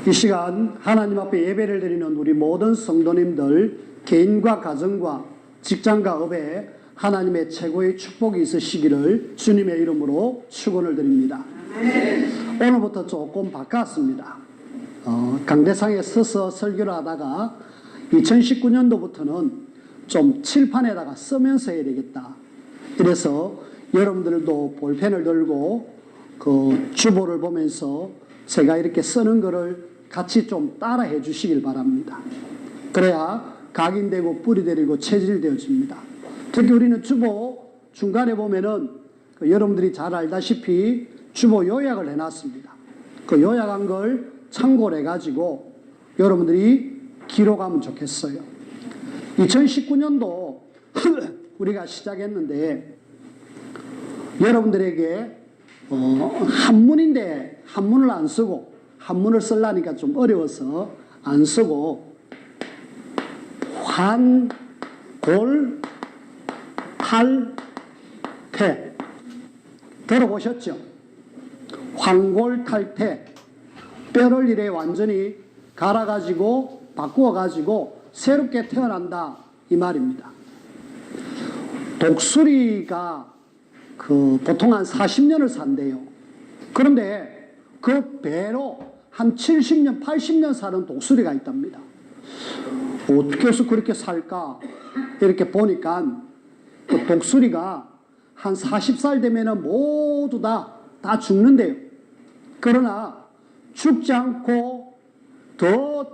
이 시간 하나님 앞에 예배를 드리는 우리 모든 성도님들 개인과 가정과 직장과 업에 하나님의 최고의 축복이 있으시기를 주님의 이름으로 축원을 드립니다. 오늘부터 조금 바꿨습니다. 강대상에 서서 설교를 하다가 2019년도부터는 좀 칠판에다가 쓰면서 해야 되겠다. 그래서 여러분들도 볼펜을 들고 그 주보를 보면서 제가 이렇게 쓰는 거를 같이 좀 따라해 주시길 바랍니다. 그래야 각인되고 뿌리되고 체질되어집니다. 특히 우리는 주보 중간에 보면은 여러분들이 잘 알다시피 주보 요약을 해놨습니다. 그 요약한 걸 참고를 해가지고 여러분들이 기록하면 좋겠어요. 2019년도 우리가 시작했는데 여러분들에게 한문인데 한문을 안 쓰고 한문을 쓰려니까 좀 어려워서 안 쓰고 환골탈태 들어보셨죠? 환골탈태 뼈를 이래 완전히 갈아가지고 바꾸어가지고 새롭게 태어난다 이 말입니다. 독수리가 보통 한 40년을 산대요. 그런데 그 배로 한 70년, 80년 사는 독수리가 있답니다. 어떻게 해서 그렇게 살까? 이렇게 보니까 그 독수리가 한 40살 되면 모두 다 죽는데요. 그러나 죽지 않고 더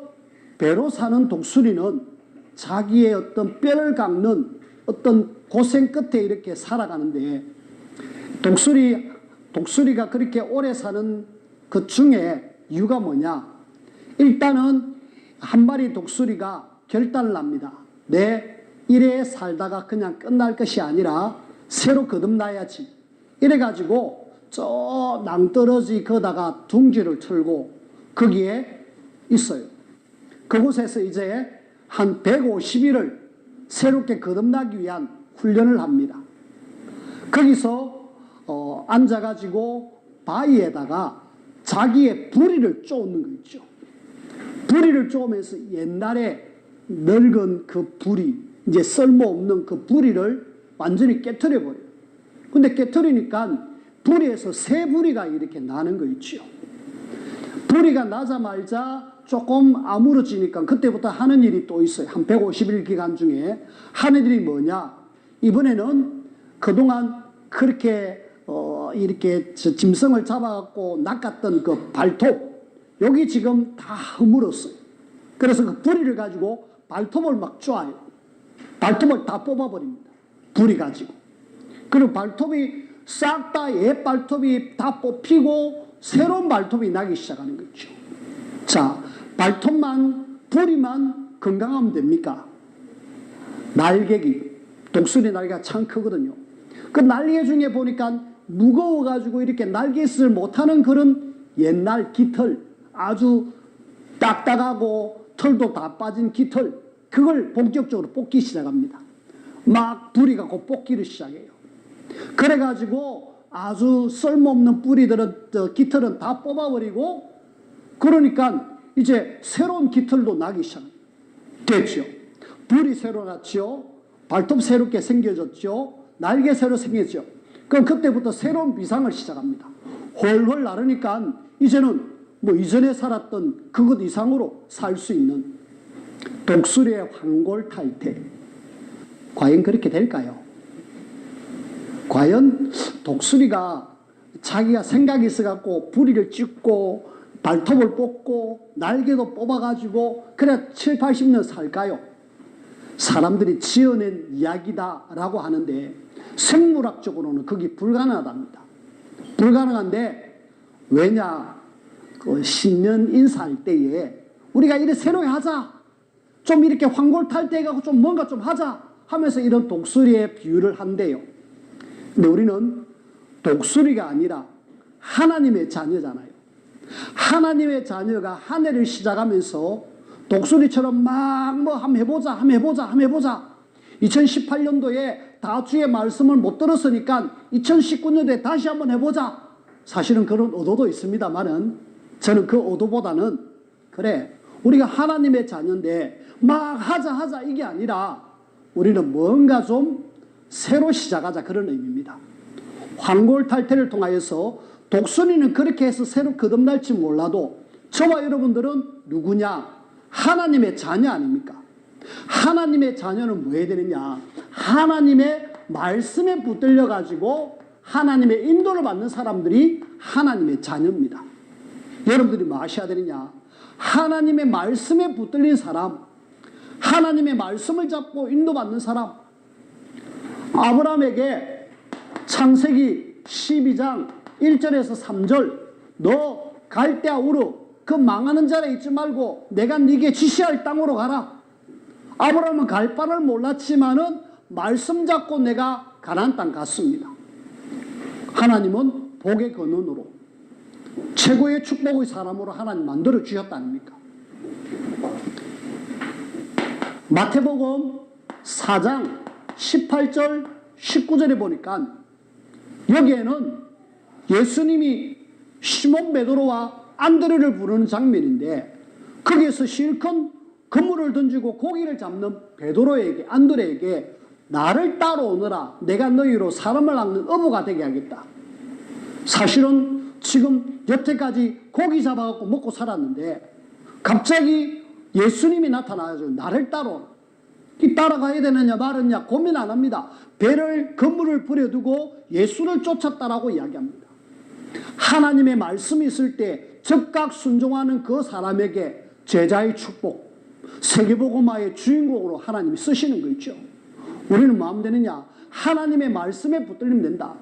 배로 사는 독수리는 자기의 어떤 뼈를 깎는 어떤 고생 끝에 이렇게 살아가는데 독수리가 그렇게 오래 사는 그 중에 이유가 뭐냐? 일단은 한 마리 독수리가 결단을 합니다. 내 이래 살다가 그냥 끝날 것이 아니라 새로 거듭나야지. 이래가지고 저 낭떠러지 거다가 둥지를 틀고 거기에 있어요. 그곳에서 이제 한 150일을 새롭게 거듭나기 위한 훈련을 합니다. 거기서 앉아가지고 바위에다가 자기의 부리를 쪼는 거 있죠. 부리를 쪼면서 옛날에 늙은 그 부리, 이제 쓸모없는 그 부리를 완전히 깨트려 버려요. 근데 깨트리니까 부리에서 새 부리가 이렇게 나는 거 있죠. 부리가 나자마자 조금 아물어지니까 그때부터 하는 일이 또 있어요. 한 150일 기간 중에 하는 일이 뭐냐? 이번에는 그동안 그렇게 이렇게 짐승을 잡아갖고 낚았던 그 발톱, 여기 지금 다 허물었어요. 그래서 그 부리를 가지고 발톱을 막 쪼아요. 발톱을 다 뽑아버립니다. 부리 가지고. 그리고 발톱이 싹 다 옛 발톱이 다 뽑히고 새로운 발톱이 나기 시작하는 거죠. 자, 발톱만, 부리만 건강하면 됩니까? 날개기, 독수리 날개가 참 크거든요. 그 날개 중에 보니까 무거워가지고 이렇게 날개짓을 못하는 그런 옛날 깃털, 아주 딱딱하고 털도 다 빠진 깃털, 그걸 본격적으로 뽑기 시작합니다. 막 부리가 곧 뽑기를 시작해요. 그래가지고 아주 쓸모없는 뿌리들은, 깃털은 다 뽑아버리고, 그러니까 이제 새로운 깃털도 나기 시작됐죠. 불이 새로 났죠. 발톱 새롭게 생겨졌죠. 날개 새로 생겼죠. 그럼 그때부터 새로운 비상을 시작합니다. 훨훨 나르니까 이제는 뭐 이전에 살았던 그것 이상으로 살 수 있는 독수리의 환골탈태. 과연 그렇게 될까요? 과연 독수리가 자기가 생각이 있어갖고 부리를 찢고 발톱을 뽑고 날개도 뽑아가지고 그래 7, 80년 살까요? 사람들이 지어낸 이야기다라고 하는데 생물학적으로는 그게 불가능하답니다. 불가능한데 왜냐? 그 신년 인사할 때에 우리가 이래 새롭게 하자. 좀 이렇게 환골탈태해가지고 좀 뭔가 좀 하자 하면서 이런 독수리의 비유를 한대요. 근데 우리는 독수리가 아니라 하나님의 자녀잖아요. 하나님의 자녀가 한 해를 시작하면서 독수리처럼 막 뭐 한번 해보자. 2018년도에 다주의 말씀을 못 들었으니까 2019년도에 다시 한번 해보자. 사실은 그런 의도도 있습니다만은 저는 그 의도보다는 그래, 우리가 하나님의 자녀인데 막 하자 이게 아니라 우리는 뭔가 좀 새로 시작하자, 그런 의미입니다. 황골탈퇴를 통하여서 독수리는 그렇게 해서 새로 거듭날지 몰라도 저와 여러분들은 누구냐? 하나님의 자녀 아닙니까? 하나님의 자녀는 뭐 해야 되느냐? 하나님의 말씀에 붙들려 가지고 하나님의 인도를 받는 사람들이 하나님의 자녀입니다. 여러분들이 뭐 하셔야 되느냐? 하나님의 말씀에 붙들린 사람, 하나님의 말씀을 잡고 인도받는 사람. 아브라함에게 창세기 12장 1절에서 3절, 너 갈대아 우르 그 망하는 자리에 있지 말고 내가 네게 지시할 땅으로 가라. 아브라함은 갈 바를 몰랐지만은 말씀 잡고 내가 가나안 땅 갔습니다. 하나님은 복의 근원으로 최고의 축복의 사람으로 하나님 만들어 주셨다 아닙니까? 마태복음 4장 18절 19절에 보니까 여기에는 예수님이 시몬 베드로와 안드레를 부르는 장면인데, 거기에서 실컷 그물을 던지고 고기를 잡는 베드로에게, 안드레에게 나를 따라오너라, 내가 너희로 사람을 낚는 어부가 되게 하겠다. 사실은 지금 여태까지 고기 잡아갖고 먹고 살았는데 갑자기 예수님이 나타나가지고 나를 따라가야 되느냐 말느냐 고민 안 합니다. 배를, 그물을 버려두고 예수를 쫓았다라고 이야기합니다. 하나님의 말씀이 있을 때 즉각 순종하는 그 사람에게 제자의 축복, 세계복음화의 주인공으로 하나님이 쓰시는 거 있죠. 우리는 뭐 하면 되느냐? 하나님의 말씀에 붙들리면 된다.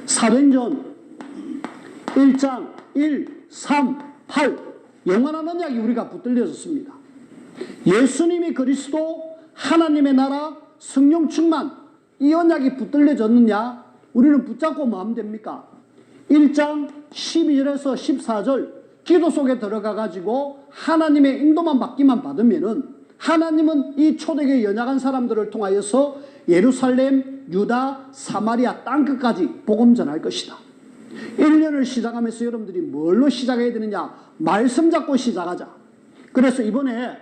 사도행전 1장 1, 3, 8 영원한 언약이 우리가 붙들려졌습니다. 예수님이 그리스도, 하나님의 나라, 성령 충만, 이 언약이 붙들려졌느냐? 우리는 붙잡고 뭐 하면 됩니까? 1장 12절에서 14절 기도 속에 들어가 가지고 하나님의 인도만 받기만 받으면은 하나님은 이 초대교회 연약한 사람들을 통하여서 예루살렘, 유다, 사마리아 땅끝까지 복음 전할 것이다. 1년을 시작하면서 여러분들이 뭘로 시작해야 되느냐? 말씀 잡고 시작하자. 그래서 이번에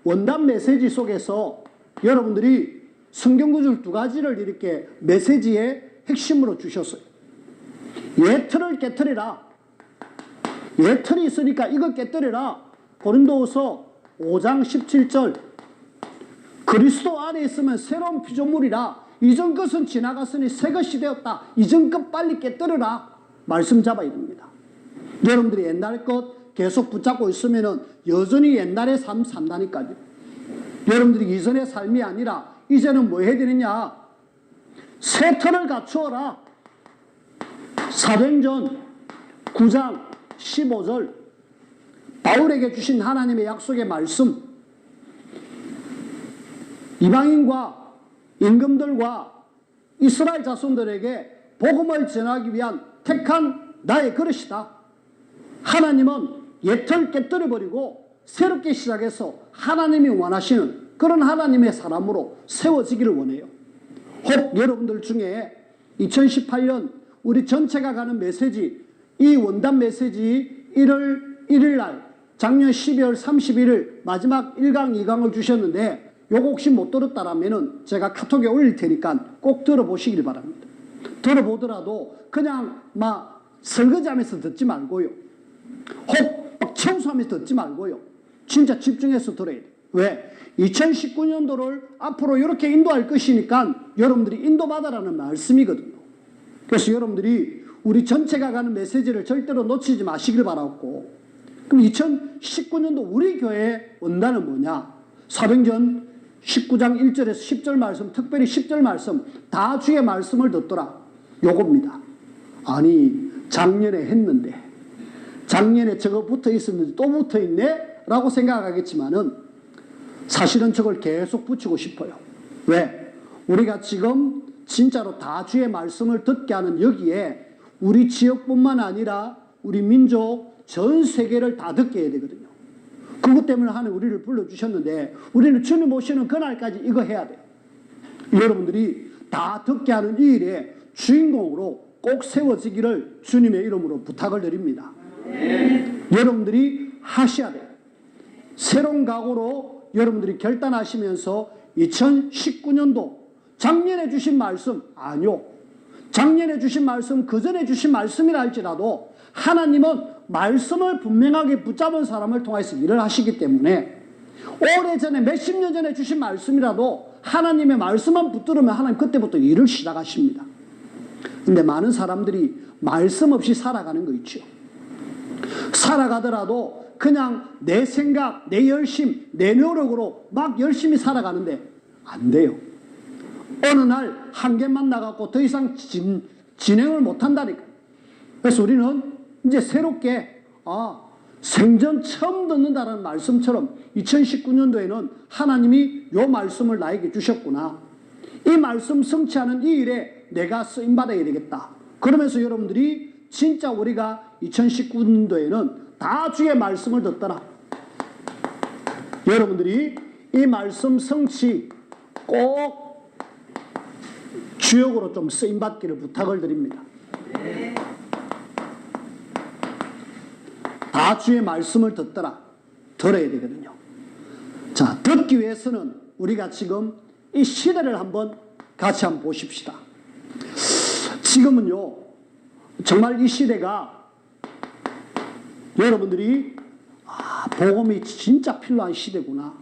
원단 메시지 속에서 여러분들이 성경구절 2가지를 이렇게 메시지의 핵심으로 주셨어요. 예틀을 깨뜨리라. 예틀이 있으니까 이거 깨뜨리라. 고린도후서 5장 17절 그리스도 안에 있으면 새로운 피조물이라. 이전 것은 지나갔으니 새 것이 되었다. 이전 것 빨리 깨뜨려라. 말씀 잡아야 됩니다. 여러분들이 옛날 것 계속 붙잡고 있으면 여전히 옛날의 삶 산다니까요. 여러분들이 이전의 삶이 아니라 이제는 뭐 해야 되느냐? 새 터를 갖추어라. 사도행전 9장 15절 바울에게 주신 하나님의 약속의 말씀, 이방인과 임금들과 이스라엘 자손들에게 복음을 전하기 위한 택한 나의 그릇이다. 하나님은 옛틀 깨뜨려버리고 새롭게 시작해서 하나님이 원하시는 그런 하나님의 사람으로 세워지기를 원해요. 혹 여러분들 중에 2018년 우리 전체가 가는 메시지, 이 원단 메시지 1월 1일 날 작년 12월 31일 마지막 1강 2강을 주셨는데 요거 혹시 못 들었다라면은 제가 카톡에 올릴 테니까 꼭 들어보시길 바랍니다. 들어보더라도 그냥 막 설거지하면서 듣지 말고요. 혹 막 청소하면서 듣지 말고요. 진짜 집중해서 들어야 돼요. 왜? 2019년도를 앞으로 이렇게 인도할 것이니까 여러분들이 인도받아라는 말씀이거든요. 그래서 여러분들이 우리 전체가 가는 메시지를 절대로 놓치지 마시길 바라고. 그럼 2019년도 우리 교회의 원단은 뭐냐? 사도행전 19장 1절에서 10절 말씀, 특별히 10절 말씀, 다 주의 말씀을 듣더라. 요겁니다. 아니 작년에 했는데 작년에 저거 붙어 있었는데 또 붙어 있네? 라고 생각하겠지만은 사실은 저걸 계속 붙이고 싶어요. 왜? 우리가 지금 진짜로 다 주의 말씀을 듣게 하는 여기에 우리 지역뿐만 아니라 우리 민족 전 세계를 다 듣게 해야 되거든요. 그것 때문에 하나님 우리를 불러주셨는데 우리는 주님 오시는 그날까지 이거 해야 돼요. 여러분들이 다 듣게 하는 이 일에 주인공으로 꼭 세워지기를 주님의 이름으로 부탁을 드립니다. 여러분들이 하셔야 돼요. 새로운 각오로 여러분들이 결단하시면서 2019년도 작년에 주신 말씀, 아니요. 작년에 주신 말씀, 그전에 주신 말씀이라 할지라도 하나님은 말씀을 분명하게 붙잡은 사람을 통해서 일을 하시기 때문에 오래전에 몇십 년 전에 주신 말씀이라도 하나님의 말씀만 붙들으면 하나님 그때부터 일을 시작하십니다. 근데 많은 사람들이 말씀 없이 살아가는 거 있죠. 살아가더라도 그냥 내 생각, 내 열심, 내 노력으로 막 열심히 살아가는데 안 돼요. 어느 날 한계만 나가고 더 이상 진행을 못한다니까. 그래서 우리는 이제 새롭게 생전 처음 듣는다는 말씀처럼 2019년도에는 하나님이 이 말씀을 나에게 주셨구나. 이 말씀 성취하는 이 일에 내가 쓰임받아야 되겠다. 그러면서 여러분들이 진짜 우리가 2019년도에는 다 주의 말씀을 듣더라. 여러분들이 이 말씀 성취 꼭 주역으로 좀 쓰임받기를 부탁을 드립니다. 다 주의 말씀을 듣더라. 들어야 되거든요. 자, 듣기 위해서는 우리가 지금 이 시대를 한번 같이 한번 보십시다. 지금은요, 정말 이 시대가 여러분들이 복음이 진짜 필요한 시대구나.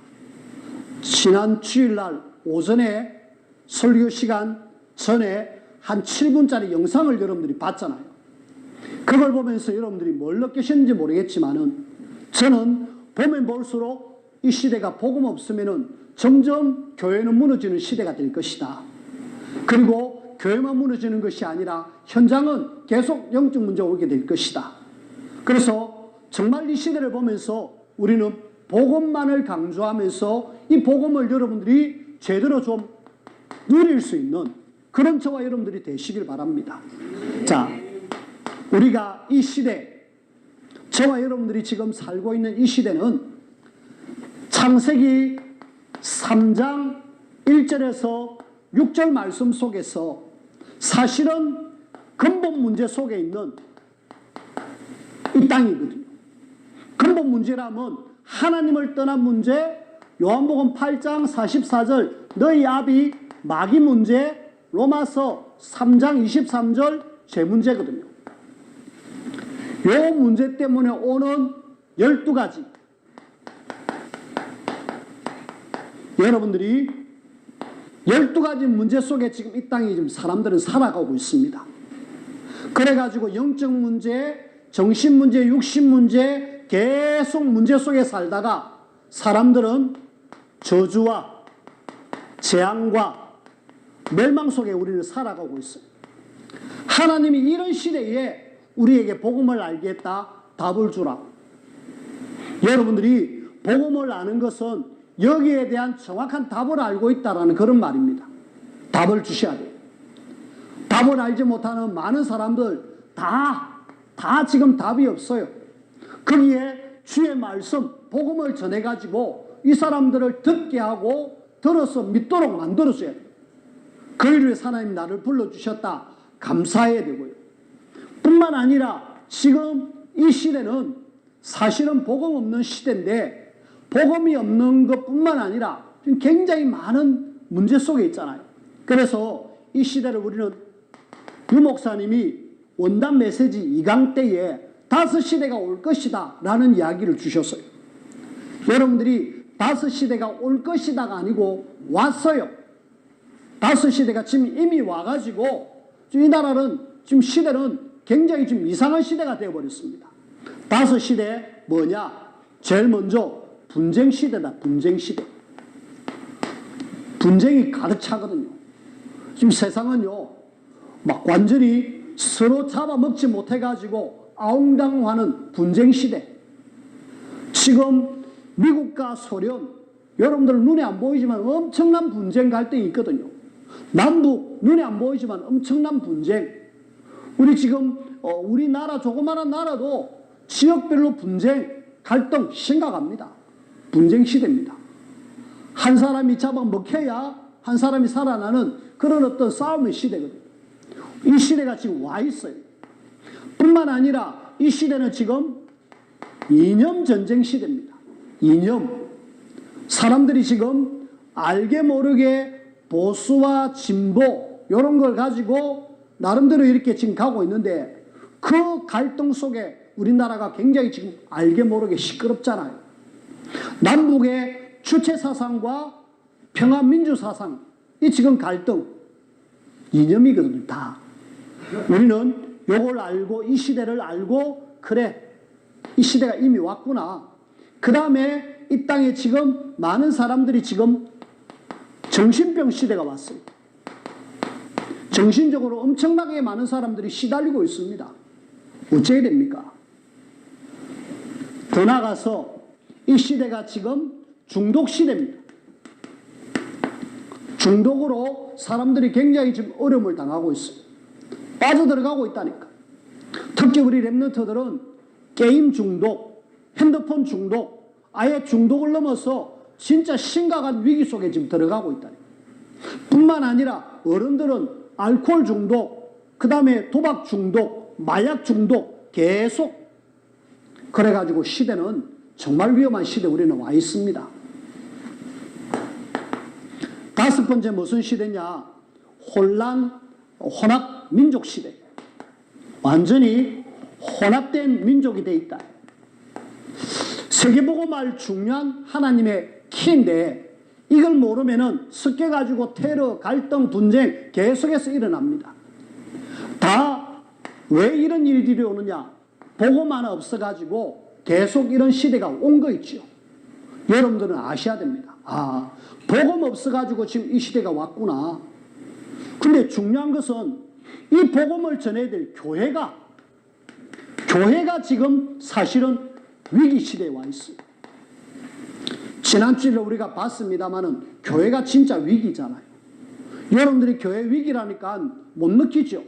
지난 주일날 오전에 설교 시간 전에 한 7분짜리 영상을 여러분들이 봤잖아요. 그걸 보면서 여러분들이 뭘 느끼셨는지 모르겠지만은 저는 보면 볼수록 이 시대가 복음 없으면은 점점 교회는 무너지는 시대가 될 것이다. 그리고 교회만 무너지는 것이 아니라 현장은 계속 영적 문제가 오게 될 것이다. 그래서 정말 이 시대를 보면서 우리는 복음만을 강조하면서 이 복음을 여러분들이 제대로 좀 누릴 수 있는 그런 저와 여러분들이 되시길 바랍니다. 자, 우리가 이 시대, 저와 여러분들이 지금 살고 있는 이 시대는 창세기 3장 1절에서 6절 말씀 속에서 사실은 근본 문제 속에 있는 이 땅이거든요. 근본 문제라면 하나님을 떠난 문제, 요한복음 8장 44절 너희 아비 마귀 문제, 로마서 3장 23절 죄 문제거든요. 요 문제 때문에 오는 12가지 여러분들이 12가지 문제 속에 지금 이 땅에 지금 사람들은 살아가고 있습니다. 그래가지고 영적 문제, 정신 문제, 육신 문제 계속 문제 속에 살다가 사람들은 저주와 재앙과 멸망 속에 우리는 살아가고 있어요. 하나님이 이런 시대에 우리에게 복음을 알겠다, 답을 주라. 여러분들이 복음을 아는 것은 여기에 대한 정확한 답을 알고 있다라는 그런 말입니다. 답을 주셔야 돼요. 답을 알지 못하는 많은 사람들 다 지금 답이 없어요. 거기에 주의 말씀, 복음을 전해가지고 이 사람들을 듣게 하고 들어서 믿도록 만들어줘야 돼요. 그 일을 위해서 하나님 나를 불러주셨다. 감사해야 되고요. 뿐만 아니라 지금 이 시대는 사실은 복음 없는 시대인데 복음이 없는 것뿐만 아니라 지금 굉장히 많은 문제 속에 있잖아요. 그래서 이 시대를 우리는 유 목사님이 원단 메시지 2강 때에 5시대가 올 것이다 라는 이야기를 주셨어요. 여러분들이 5시대가 올 것이다가 아니고 왔어요. 5시대가 지금 이미 와가지고 이 나라는 지금 시대는 굉장히 지금 이상한 시대가 되어버렸습니다. 5시대 뭐냐? 제일 먼저 분쟁 시대다. 분쟁 시대. 분쟁이 가득 차거든요. 지금 세상은요 막 완전히 서로 잡아먹지 못해가지고 아웅다웅하는 분쟁 시대. 지금 미국과 소련, 여러분들 눈에 안 보이지만 엄청난 분쟁 갈등이 있거든요. 남북 눈에 안 보이지만 엄청난 분쟁. 우리 지금 우리나라 조그마한 나라도 지역별로 분쟁 갈등 심각합니다. 분쟁 시대입니다. 한 사람이 잡아먹혀야 한 사람이 살아나는 그런 어떤 싸움의 시대거든요. 이 시대가 지금 와 있어요. 뿐만 아니라 이 시대는 지금 이념 전쟁 시대입니다. 이념, 사람들이 지금 알게 모르게 보수와 진보 이런 걸 가지고 나름대로 이렇게 지금 가고 있는데 그 갈등 속에 우리나라가 굉장히 지금 알게 모르게 시끄럽잖아요. 남북의 주체사상과 평화민주사상, 이 지금 갈등, 이념이거든요, 다. 우리는 요걸 알고, 이 시대를 알고, 그래, 이 시대가 이미 왔구나. 그 다음에 이 땅에 지금 많은 사람들이 지금 정신병 시대가 왔어요. 정신적으로 엄청나게 많은 사람들이 시달리고 있습니다. 어째야 됩니까? 더 나아가서 이 시대가 지금 중독 시대입니다. 중독으로 사람들이 굉장히 지금 어려움을 당하고 있어요. 빠져들어가고 있다니까. 특히 우리 랩런트들은 게임 중독, 핸드폰 중독, 아예 중독을 넘어서 진짜 심각한 위기 속에 지금 들어가고 있다니까. 뿐만 아니라 어른들은 알코올 중독, 그 다음에 도박 중독, 마약 중독 계속 그래가지고 시대는 정말 위험한 시대에 우리는 와 있습니다. 다섯 번째 무슨 시대냐? 혼합 민족 시대. 완전히 혼합된 민족이 돼 있다. 세계복음할 중요한 하나님의 키인데 이걸 모르면은 섞여가지고 테러, 갈등, 분쟁 계속해서 일어납니다. 다 왜 이런 일들이 오느냐? 복음 하나 없어가지고 계속 이런 시대가 온 거 있죠. 여러분들은 아셔야 됩니다. 아, 복음 없어가지고 지금 이 시대가 왔구나. 근데 중요한 것은 이 복음을 전해야 될 교회가 지금 사실은 위기 시대에 와 있어요. 지난주에 우리가 봤습니다마는 교회가 진짜 위기잖아요. 여러분들이 교회 위기라니까 못 느끼죠.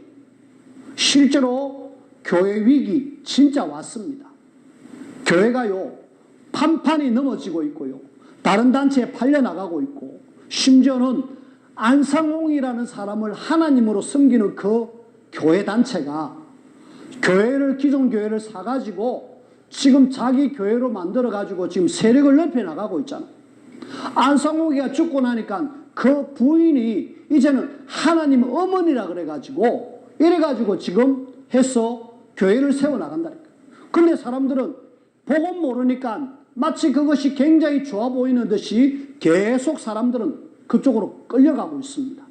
실제로 교회 위기 진짜 왔습니다. 교회가요 판판이 넘어지고 있고요. 다른 단체에 팔려나가고 있고 심지어는 안상홍이라는 사람을 하나님으로 섬기는 그 교회 단체가 기존 교회를 사가지고 지금 자기 교회로 만들어가지고 지금 세력을 넓혀나가고 있잖아요. 안상홍이가 죽고 나니까 그 부인이 이제는 하나님 어머니라 그래가지고 이래가지고 지금 해서 교회를 세워나간다니까. 근데 사람들은 복음 모르니까 마치 그것이 굉장히 좋아 보이는 듯이 계속 사람들은 그쪽으로 끌려가고 있습니다.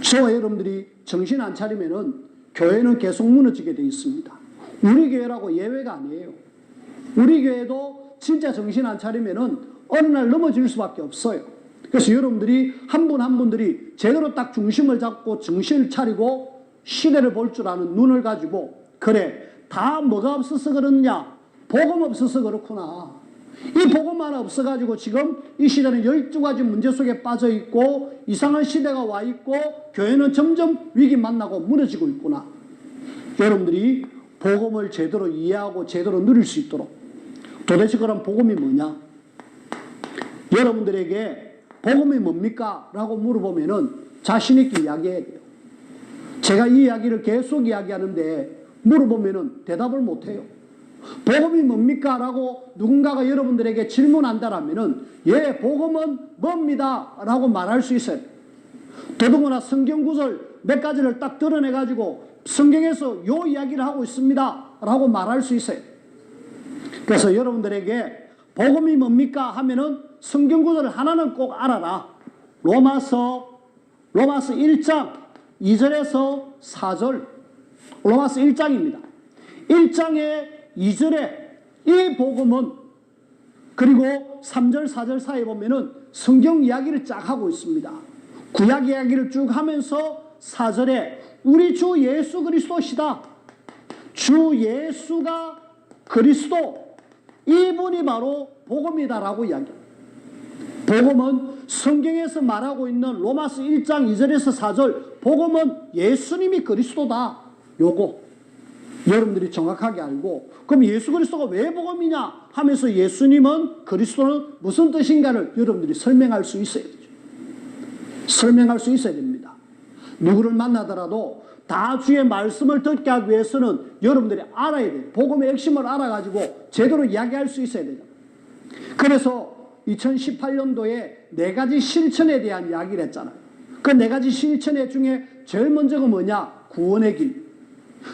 저와 여러분들이 정신 안 차리면은 교회는 계속 무너지게 되어 있습니다. 우리 교회라고 예외가 아니에요. 우리 교회도 진짜 정신 안 차리면은 어느 날 넘어질 수밖에 없어요. 그래서 여러분들이 한 분 한 분들이 제대로 딱 중심을 잡고 정신을 차리고 시대를 볼 줄 아는 눈을 가지고 그래 다 뭐가 없어서 그러느냐? 복음 없어서 그렇구나. 이 복음 하나 없어가지고 지금 이 시대는 12가지 문제 속에 빠져 있고 이상한 시대가 와 있고 교회는 점점 위기 만나고 무너지고 있구나. 여러분들이 복음을 제대로 이해하고 제대로 누릴 수 있도록 도대체 그럼 복음이 뭐냐? 여러분들에게 복음이 뭡니까? 라고 물어보면은 자신있게 이야기해야 돼요. 제가 이 이야기를 계속 이야기하는데 물어보면은 대답을 못해요. 복음이 뭡니까? 라고 누군가가 여러분들에게 질문한다라면은 예, 복음은 뭡니다. 라고 말할 수 있어요. 더더구나 성경 구절 몇 가지를 딱 드러내가지고 성경에서 요 이야기를 하고 있습니다. 라고 말할 수 있어요. 그래서 여러분들에게 복음이 뭡니까? 하면은 성경 구절을 하나는 꼭 알아라. 로마서 1장 2절에서 4절. 로마서 1장입니다. 1장의 2절에 이 복음은 그리고 3절 4절 사이에 보면은 성경 이야기를 쫙 하고 있습니다. 구약 이야기를 쭉 하면서 4절에 우리 주 예수 그리스도시다. 주 예수가 그리스도 이분이 바로 복음이다라고 이야기합니다. 복음은 성경에서 말하고 있는 로마서 1장 2절에서 4절 복음은 예수님이 그리스도다. 요거 여러분들이 정확하게 알고 그럼 예수 그리스도가 왜 복음이냐 하면서 예수님은 그리스도는 무슨 뜻인가를 여러분들이 설명할 수 있어야 되죠. 설명할 수 있어야 됩니다. 누구를 만나더라도 다 주의 말씀을 듣게 하기 위해서는 여러분들이 알아야 돼요. 복음의 핵심을 알아가지고 제대로 이야기할 수 있어야 되죠. 그래서 2018년도에 4가지 실천에 대한 이야기를 했잖아요. 그 4가지 실천 중에 제일 먼저가 뭐냐? 구원의 길.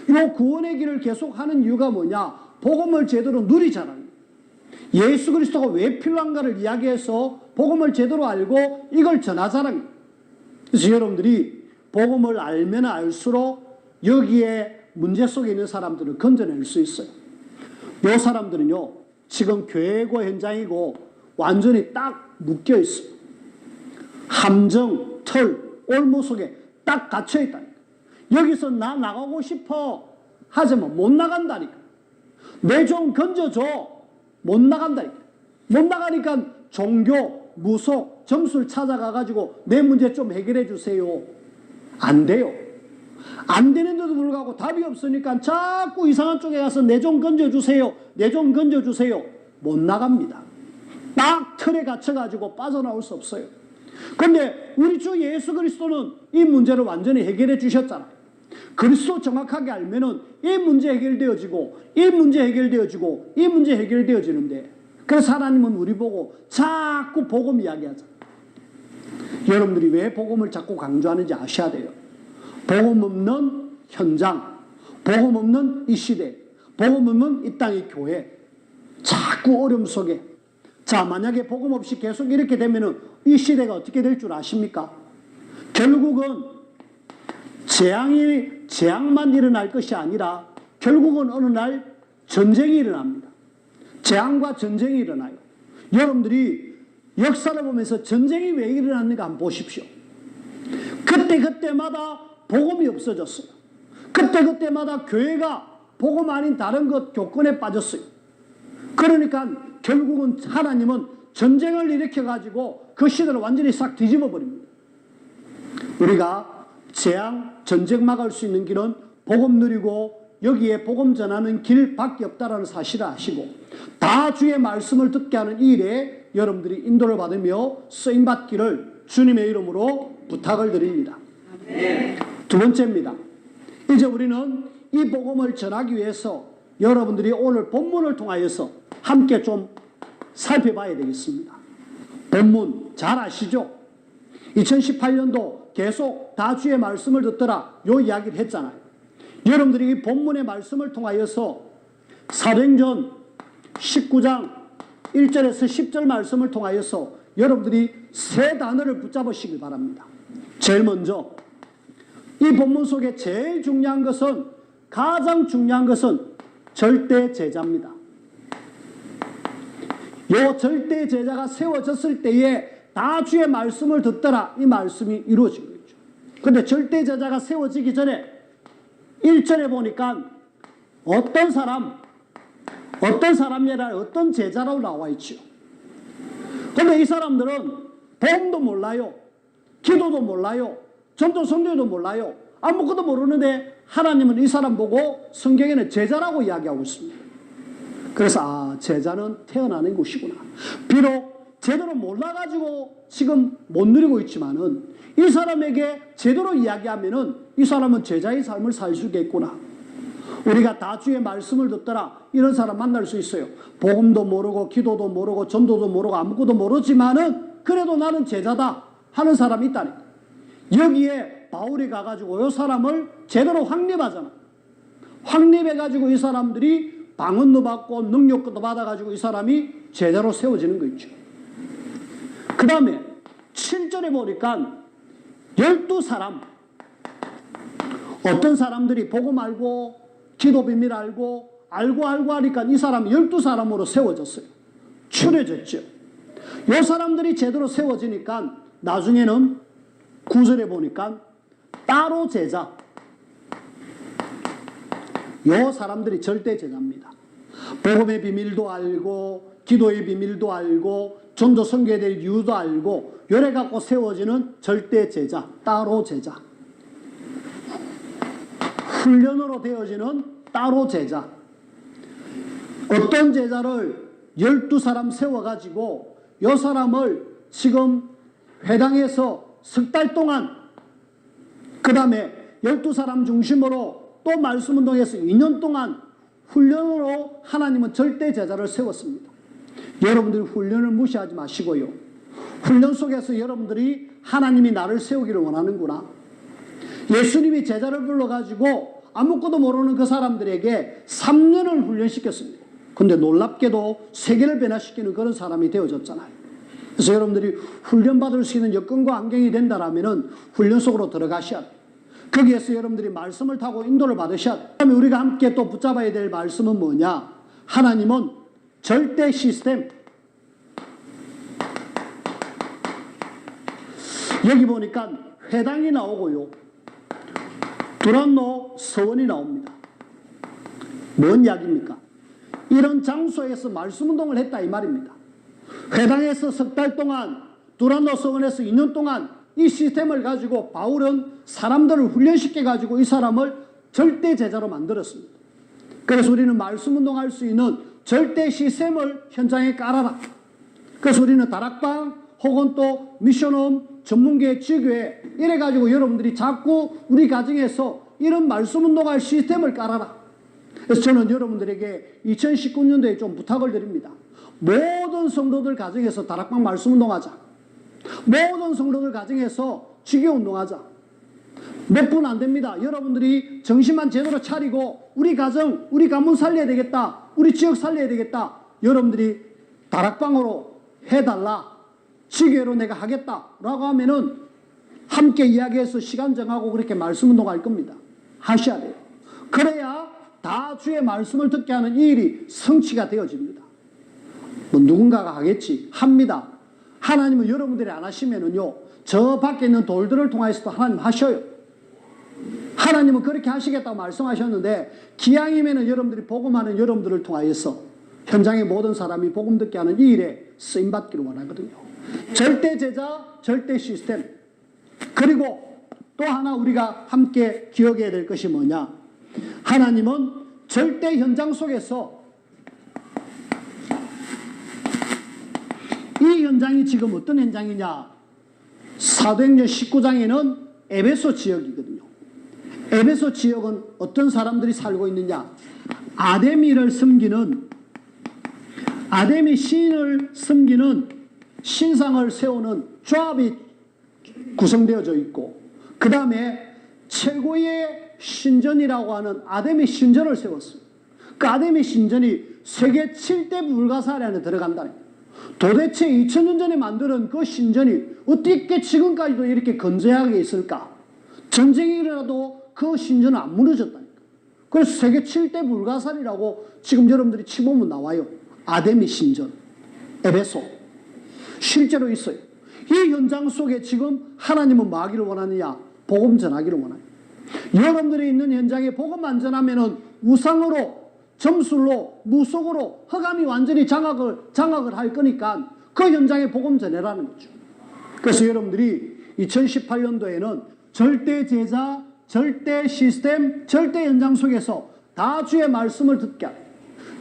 이 구원의 길을 계속하는 이유가 뭐냐? 복음을 제대로 누리자는, 예수 그리스도가 왜 필요한가를 이야기해서 복음을 제대로 알고 이걸 전하자는. 그래서 여러분들이 복음을 알면 알수록 여기에 문제 속에 있는 사람들을 건져낼 수 있어요. 이 사람들은요, 지금 교회고 현장이고 완전히 딱 묶여 있어요. 함정, 털, 올무 속에 딱 갇혀 있다니까. 여기서 나 나가고 싶어 하지만 못 나간다니까. 내 좀 건져줘. 못 나간다니까. 못 나가니까 종교, 무속, 점수를 찾아가가지고 내 문제 좀 해결해 주세요. 안 돼요. 안 되는데도 불구하고 답이 없으니까 자꾸 이상한 쪽에 가서 내 좀 건져주세요. 내 좀 건져주세요. 못 나갑니다. 딱 틀에 갇혀가지고 빠져나올 수 없어요. 그런데 우리 주 예수 그리스도는 이 문제를 완전히 해결해 주셨잖아요. 그리스도 정확하게 알면은 이 문제 해결되어지고, 이 문제 해결되어지고, 이 문제 해결되어지는데, 그래서 하나님은 우리 보고 자꾸 복음 이야기하잖아요. 여러분들이 왜 복음을 자꾸 강조하는지 아셔야 돼요. 복음 없는 현장, 복음 없는 이 시대, 복음 없는 이 땅의 교회, 자꾸 어려움 속에. 자, 만약에 복음 없이 계속 이렇게 되면은 이 시대가 어떻게 될 줄 아십니까? 결국은 재앙만 일어날 것이 아니라 결국은 어느 날 전쟁이 일어납니다. 재앙과 전쟁이 일어나요. 여러분들이 역사를 보면서 전쟁이 왜 일어났는가 한번 보십시오. 그때마다 복음이 없어졌어요. 그때마다 교회가 복음 아닌 다른 것 교권에 빠졌어요. 그러니까 결국은 하나님은 전쟁을 일으켜가지고 그 시대를 완전히 싹 뒤집어 버립니다. 우리가 재앙, 전쟁 막을 수 있는 길은 복음 누리고 여기에 복음 전하는 길밖에 없다라는 사실을 아시고, 다 주의 말씀을 듣게 하는 이 일에 여러분들이 인도를 받으며 쓰임받기를 주님의 이름으로 부탁을 드립니다. 두 번째입니다. 이제 우리는 이 복음을 전하기 위해서 여러분들이 오늘 본문을 통하여서 함께 좀 살펴봐야 되겠습니다. 본문 잘 아시죠? 2018년도 계속 다 주의 말씀을 듣더라 요 이야기를 했잖아요. 여러분들이 이 본문의 말씀을 통하여서 사도행전 19장 1절에서 10절 말씀을 통하여서 여러분들이 세 단어를 붙잡으시길 바랍니다. 제일 먼저 이 본문 속에 제일 중요한 것은, 가장 중요한 것은 절대 제자입니다. 요 절대 제자가 세워졌을 때에 다 주의 말씀을 듣더라, 이 말씀이 이루어진 거죠. 그런데 절대 제자가 세워지기 전에 1절에 보니까 어떤 사람이라 어떤 제자라고 나와 있죠. 그런데 이 사람들은 복음도 몰라요. 기도도 몰라요. 전도 성경도 몰라요. 아무것도 모르는데 하나님은 이 사람 보고 성경에는 제자라고 이야기하고 있습니다. 그래서 제자는 태어나는 것이구나. 비록 제대로 몰라가지고 지금 못 누리고 있지만은 이 사람에게 제대로 이야기하면은 이 사람은 제자의 삶을 살 수 있겠구나. 우리가 다 주의 말씀을 듣더라 이런 사람 만날 수 있어요. 복음도 모르고 기도도 모르고 전도도 모르고 아무것도 모르지만은 그래도 나는 제자다 하는 사람이 있다니까. 여기에 바울이 가가지고 이 사람을 제대로 확립하잖아. 확립해가지고 이 사람들이 방언도 받고 능력도 받아가지고 이 사람이 제자로 세워지는 거 있죠. 그 다음에 7절에 보니까 12사람, 어떤 사람들이 복음 알고 기도 비밀 알고 하니까 이 사람이 12사람으로 세워졌어요. 추려졌죠. 이 사람들이 제대로 세워지니까 나중에는 9절에 보니까 따로 제자, 이 사람들이 절대 제자입니다. 복음의 비밀도 알고 기도의 비밀도 알고 전도 선교에 대한 이유도 알고 요래 갖고 세워지는 절대 제자, 따로 제자. 훈련으로 되어지는 따로 제자. 어떤 제자를 12사람 세워가지고 이 사람을 지금 회당에서 석 달 동안, 그 다음에 12사람 중심으로 또 말씀운동에서 2년 동안 훈련으로 하나님은 절대 제자를 세웠습니다. 여러분들이 훈련을 무시하지 마시고요. 훈련 속에서 여러분들이 하나님이 나를 세우기를 원하는구나. 예수님이 제자를 불러가지고 아무것도 모르는 그 사람들에게 3년을 훈련시켰습니다. 근데 놀랍게도 세계를 변화시키는 그런 사람이 되어졌잖아요. 그래서 여러분들이 훈련받을 수 있는 여건과 환경이 된다라면 훈련 속으로 들어가셔야 돼요. 거기에서 여러분들이 말씀을 타고 인도를 받으셔야 돼요. 그다음에 우리가 함께 또 붙잡아야 될 말씀은 뭐냐? 하나님은 절대 시스템. 여기 보니까 회당이 나오고요. 두란노 서원이 나옵니다. 뭔 이야기입니까? 이런 장소에서 말씀운동을 했다 이 말입니다. 회당에서 석 달 동안, 두란노 서원에서 2년 동안 이 시스템을 가지고 바울은 사람들을 훈련시켜가지고 이 사람을 절대 제자로 만들었습니다. 그래서 우리는 말씀운동할 수 있는 절대 시스템을 현장에 깔아라. 그래서 우리는 다락방 혹은 또 미션홈, 전문교회, 지교회 이래가지고 여러분들이 자꾸 우리 가정에서 이런 말씀운동할 시스템을 깔아라. 그래서 저는 여러분들에게 2019년도에 좀 부탁을 드립니다. 모든 성도들 가정에서 다락방 말씀운동하자. 모든 성도들 가정에서 지교운동하자. 몇 분 안 됩니다. 여러분들이 정신만 제대로 차리고 우리 가정, 우리 가문 살려야 되겠다. 우리 지역 살려야 되겠다. 여러분들이 다락방으로 해달라. 지교회로 내가 하겠다라고 하면은 함께 이야기해서 시간 정하고 그렇게 말씀운동할 겁니다. 하셔야 돼요. 그래야 다 주의 말씀을 듣게 하는 이 일이 성취가 되어집니다. 뭐 누군가가 하겠지. 합니다. 하나님은 여러분들이 안 하시면은요, 저 밖에 있는 돌들을 통해서도 하나님 하셔요. 하나님은 그렇게 하시겠다고 말씀하셨는데, 기왕이면은 여러분들이 복음하는 여러분들을 통하여서 현장의 모든 사람이 복음 듣게 하는 이 일에 쓰임받기를 원하거든요. 절대 제자, 절대 시스템. 그리고 또 하나 우리가 함께 기억해야 될 것이 뭐냐? 하나님은 절대 현장 속에서 이 현장이 지금 어떤 현장이냐? 사도행전 19장에는 에베소 지역이거든요. 에베소 지역은 어떤 사람들이 살고 있느냐? 아데미를 섬기는, 아데미 신을 섬기는 신상을 세우는 조합이 구성되어져 있고, 그 다음에 최고의 신전이라고 하는 아데미 신전을 세웠습니다. 그 아데미 신전이 세계 7대 불가사리 안에 들어간다는 거예요. 도대체 2000년 전에 만드는 그 신전이 어떻게 지금까지도 이렇게 건재하게 있을까? 전쟁이 일어나도 그 신전은 안 무너졌다니까. 그래서 세계 7대 불가사리라고 지금 여러분들이 치보면 나와요. 아데미 신전, 에베소. 실제로 있어요. 이 현장 속에 지금 하나님은 뭐 하기를 원하느냐? 복음 전하기를 원해요. 여러분들이 있는 현장에 복음만 전하면은 우상으로, 점술로, 무속으로, 흑암이 완전히 장악을 할 거니까 그 현장에 복음 전해라는 거죠. 그래서 여러분들이 2018년도에는 절대 제자, 절대 시스템, 절대 현장 속에서 다 주의 말씀을 듣게 하고,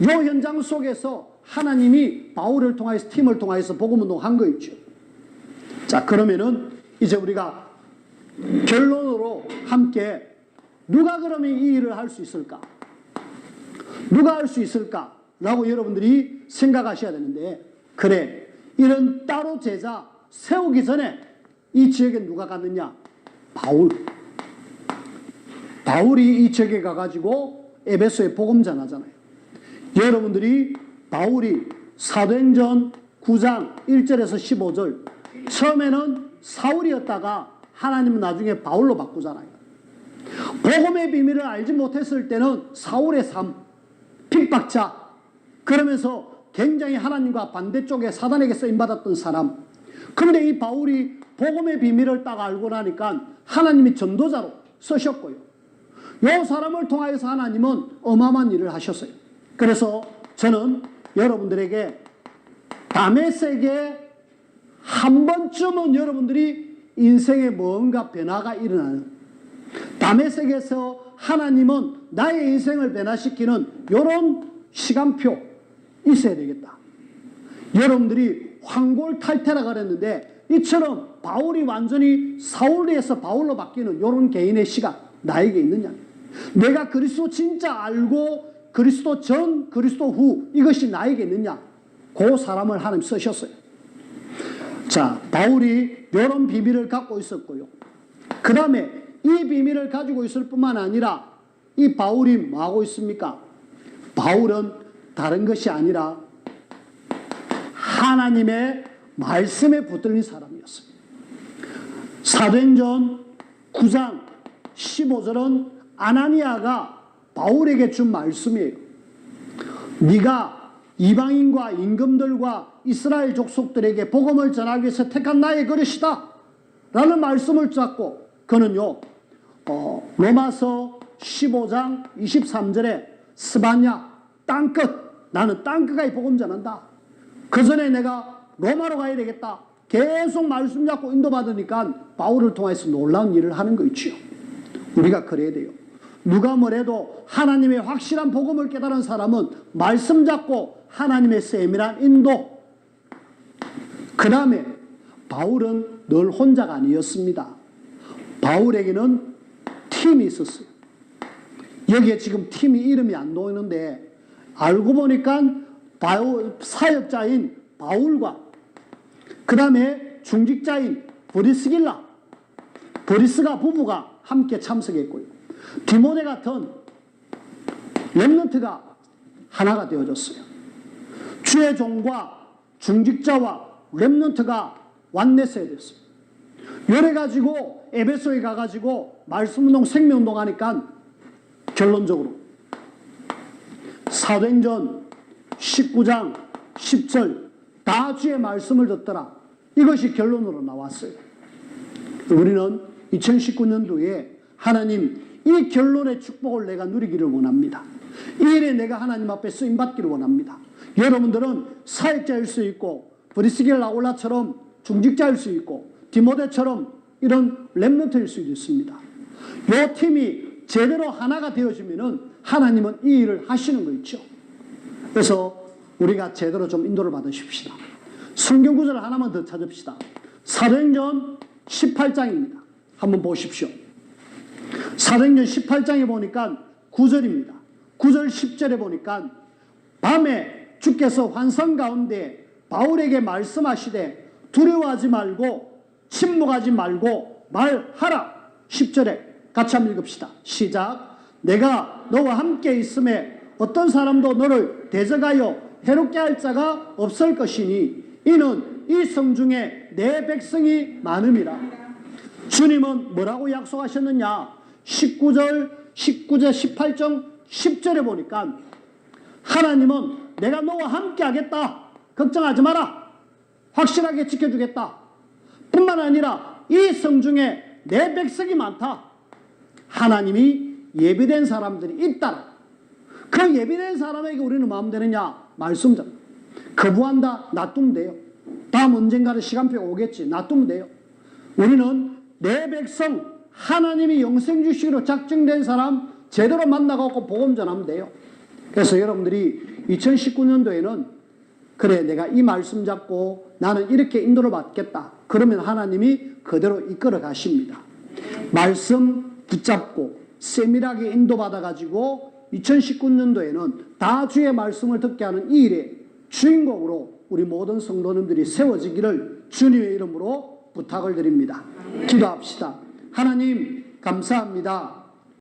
이 현장 속에서 하나님이 바울을 통해서, 팀을 통해서 복음운동 한 거 있죠. 자, 그러면은 이제 우리가 결론으로 함께 누가 그러면 이 일을 할 수 있을까? 누가 할 수 있을까? 라고 여러분들이 생각하셔야 되는데, 그래, 이런 따로 제자 세우기 전에 이 지역에 누가 갔느냐? 바울. 바울이 이 지역에 가가지고 에베소에 복음 전하잖아요. 여러분들이 바울이 사도행전 9장 1절에서 15절, 처음에는 사울이었다가 하나님은 나중에 바울로 바꾸잖아요. 복음의 비밀을 알지 못했을 때는 사울의 삶, 핍박자, 그러면서 굉장히 하나님과 반대쪽에 사단에게 쓰임받았던 사람. 그런데 이 바울이 복음의 비밀을 딱 알고 나니까 하나님이 전도자로 쓰셨고요. 이 사람을 통하여서 하나님은 어마어마한 일을 하셨어요. 그래서 저는 여러분들에게 다메섹에 한 번쯤은 여러분들이 인생에 뭔가 변화가 일어나는, 다메섹에서 하나님은 나의 인생을 변화시키는 이런 시간표 있어야 되겠다. 여러분들이 황골탈퇴라 그랬는데 이처럼 바울이 완전히 사울에서 바울로 바뀌는 이런 개인의 시간 나에게 있느냐? 내가 그리스도 진짜 알고 그리스도 전, 그리스도 후 이것이 나에게 있느냐? 그 사람을 하나님 쓰셨어요. 자, 바울이 이런 비밀을 갖고 있었고요. 그 다음에 이 비밀을 가지고 있을 뿐만 아니라 이 바울이 뭐하고 있습니까? 바울은 다른 것이 아니라 하나님의 말씀에 붙들린 사람이었어요. 사도행전 9장 15절은 아나니아가 바울에게 준 말씀이에요. 네가 이방인과 임금들과 이스라엘 족속들에게 복음을 전하기 위해서 택한 나의 그릇이다 라는 말씀을 잡고 그는요 로마서 15장 23절에 스바냐 땅끝, 나는 땅끝까지 복음 전한다. 그 전에 내가 로마로 가야 되겠다. 계속 말씀 잡고 인도받으니까 바울을 통해서 놀라운 일을 하는 거 있죠. 우리가 그래야 돼요. 누가 뭐래도 하나님의 확실한 복음을 깨달은 사람은 말씀 잡고 하나님의 세밀한 인도. 그 다음에 바울은 늘 혼자가 아니었습니다. 바울에게는 팀이 있었어요. 여기에 지금 팀이 이름이 안 나오는데 알고 보니까 사역자인 바울과 그 다음에 중직자인 브리스가 부부가 함께 참석했고요. 디모데 같은 렘넌트가 하나가 되어졌어요. 주의 종과 중직자와 렘넌트가 완내서야 됐어요. 이래가지고 에베소에 가가지고 말씀운동 생명운동 하니까 결론적으로 사도행전 19장 10절 다 주의 말씀을 듣더라. 이것이 결론으로 나왔어요. 우리는 2019년도에 하나님 이 결론의 축복을 내가 누리기를 원합니다. 이 일에 내가 하나님 앞에 쓰임받기를 원합니다. 여러분들은 사역자일 수 있고 브리스길 아울라처럼 중직자일 수 있고 디모데처럼 이런 렘넌트일 수도 있습니다. 이 팀이 제대로 하나가 되어지면은 하나님은 이 일을 하시는 거 있죠. 그래서 우리가 제대로 좀 인도를 받으십시다. 성경 구절 하나만 더 찾읍시다. 사도행전 18장입니다. 한번 보십시오. 사도행전 18장에 보니까 9절입니다. 9절 10절에 보니까 밤에 주께서 환상 가운데 바울에게 말씀하시되 두려워하지 말고 침묵하지 말고 말하라. 10절에 같이 한번 읽읍시다. 시작. 내가 너와 함께 있음에 어떤 사람도 너를 대적하여 해롭게 할 자가 없을 것이니 이는 이 성 중에 내 백성이 많음이라. 주님은 뭐라고 약속하셨느냐? 19절 18장 10절에 보니까 하나님은 내가 너와 함께 하겠다. 걱정하지 마라. 확실하게 지켜주겠다. 뿐만 아니라 이 성 중에 내 백성이 많다. 하나님이 예비된 사람들이 있다. 그 예비된 사람에게 우리는 마음 되느냐? 말씀전. 거부한다? 놔두면 돼요. 다음 언젠가는 시간표가 오겠지. 놔두면 돼요. 우리는 내 백성 하나님이 영생 주시기로 작정된 사람 제대로 만나갖고 복음 전하면 돼요. 그래서 여러분들이 2019년도에는 그래 내가 이 말씀 잡고 나는 이렇게 인도를 받겠다. 그러면 하나님이 그대로 이끌어 가십니다. 말씀 붙잡고 세밀하게 인도받아가지고 2019년도에는 다 주의 말씀을 듣게 하는 이 일의 주인공으로 우리 모든 성도님들이 세워지기를 주님의 이름으로 부탁을 드립니다. 기도합시다. 하나님 감사합니다.